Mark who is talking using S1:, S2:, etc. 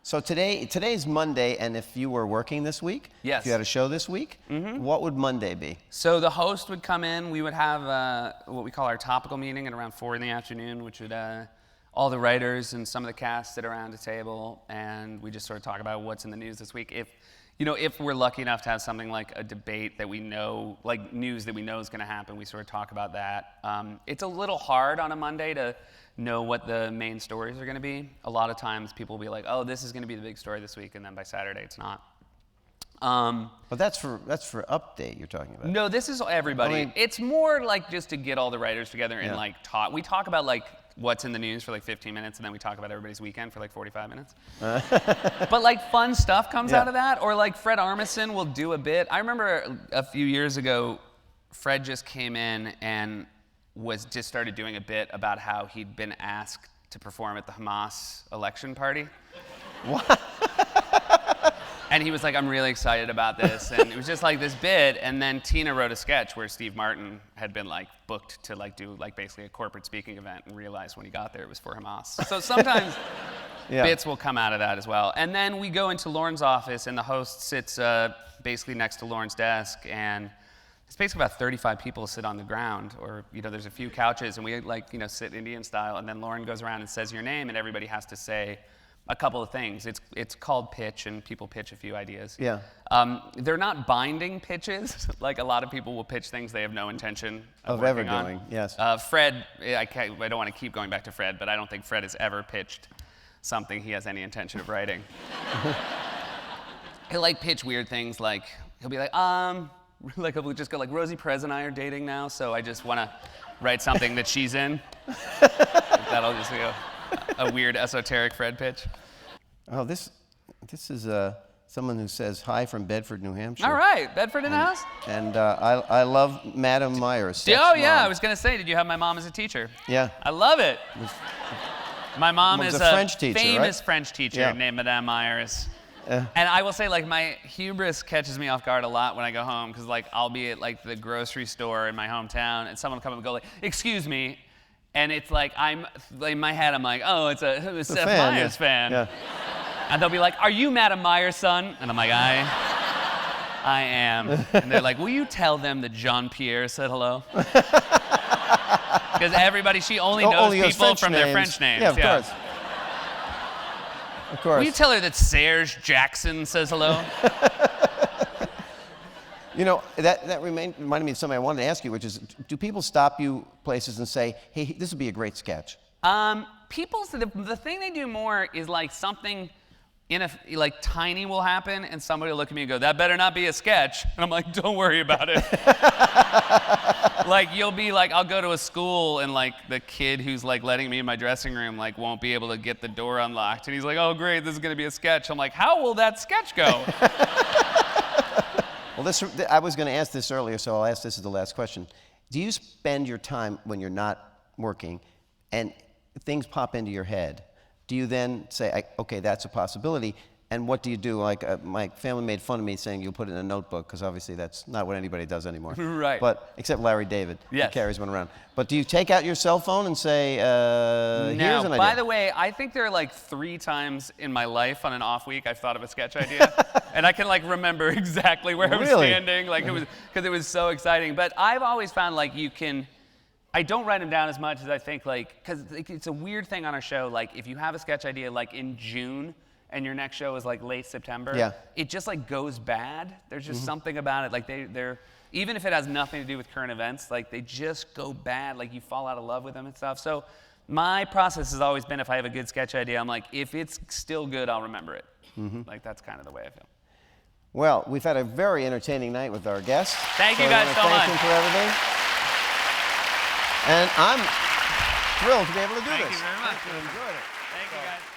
S1: So today's Monday, and if you were working this week,
S2: yes.
S1: if you had a show this week, what would Monday be?
S2: So the host would come in. We would have what we call our topical meeting at around 4 in the afternoon, which would all the writers and some of the cast sit around a table, and we just sort of talk about what's in the news this week. If we're lucky enough to have something like a debate that we know, like news that we know is going to happen, we sort of talk about that. It's a little hard on a Monday to know what the main stories are going to be. A lot of times people will be like, oh, this is going to be the big story this week, and then by Saturday it's not.
S1: But that's for Update you're talking about.
S2: No, this is everybody.
S1: I mean,
S2: it's more like just to get all the writers together and like talk. We talk about like what's in the news for like 15 minutes, and then we talk about everybody's weekend for like 45 minutes. But like fun stuff comes out of that, or like Fred Armisen will do a bit. I remember a few years ago, Fred just came in and just started doing a bit about how he'd been asked to perform at the Hamas election party.
S1: What?
S2: And he was like, I'm really excited about this. And it was just like this bit. And then Tina wrote a sketch where Steve Martin had been like booked to like do like basically a corporate speaking event, and realized when he got there it was for Hamas. So sometimes bits will come out of that as well. And then we go into Lauren's office, and the host sits basically next to Lauren's desk, and it's basically about 35 people sit on the ground, or there's a few couches, and we sit Indian style, and then Lauren goes around and says your name, and everybody has to say a couple of things. It's called pitch, and people pitch a few ideas.
S1: Yeah.
S2: They're not binding pitches. Like a lot of people will pitch things they have no intention of
S1: ever
S2: working on.
S1: doing. Yes.
S2: Fred, I don't want to keep going back to Fred, but I don't think Fred has ever pitched something he has any intention of writing. He'll pitch weird things, like he'll be like, he'll just go like, Rosie Perez and I are dating now, so I just want to write something that she's in. That'll just be a weird esoteric Fred pitch.
S1: Oh, this is someone who says hi from Bedford, New Hampshire.
S2: All right, Bedford in the house.
S1: And I love Madam Meyers.
S2: Oh yeah, I was gonna say, did you have my mom as a teacher?
S1: Yeah.
S2: I love it. My mom is a
S1: French teacher,
S2: famous
S1: right?
S2: French teacher named Madame Meyers. And I will say, my hubris catches me off guard a lot when I go home, because I'll be at the grocery store in my hometown, and someone will come and go like, "Excuse me," and it's I'm in my head, I'm like, "Oh, it's a Seth Meyers fan."
S1: Yeah.
S2: And they'll be like, "Are you Madame Meyers' son?" And I'm like, I am. And they're like, "Will you tell them that Jean-Pierre said hello?" Because she only knows people from their French names.
S1: Yeah, of course. Of course.
S2: Will you tell her that Serge Jackson says hello?
S1: That reminded me of something I wanted to ask you, which is, do people stop you places and say, hey, this would be a great sketch?
S2: The thing they do more is something tiny will happen, and somebody will look at me and go, "That better not be a sketch." And I'm like, "Don't worry about it." You'll be I'll go to a school, and the kid who's letting me in my dressing room won't be able to get the door unlocked, and he's like, "Oh great, this is gonna be a sketch." I'm like, "How will that sketch go?"
S1: Well, I was going to ask this earlier, so I'll ask this as the last question. Do you spend your time when you're not working and things pop into your head? Do you then say, okay, that's a possibility, and what do you do? My family made fun of me saying you'll put it in a notebook, because obviously that's not what anybody does anymore.
S2: Right.
S1: But except Larry David,
S2: yes.
S1: He carries one around. But do you take out your cell phone and say, here's an idea?
S2: By the way, I think there are 3 times in my life on an off week I've thought of a sketch idea, and I can remember exactly where I was standing, because it was so exciting. But I've always found I don't write them down as much as I think, because it's a weird thing on our show. If you have a sketch idea in June, and your next show is late September, it just goes bad. There's just something about it. They're even if it has nothing to do with current events, they just go bad. You fall out of love with them and stuff. So my process has always been, if I have a good sketch idea, I'm if it's still good, I'll remember it. That's kind of the way I feel.
S1: Well, we've had a very entertaining night with our guests.
S2: Thank you guys so much.
S1: Thank you for everything. And I'm thrilled to be able to do this.
S2: Thank you very much.
S1: Enjoyed it.
S2: Thank you guys.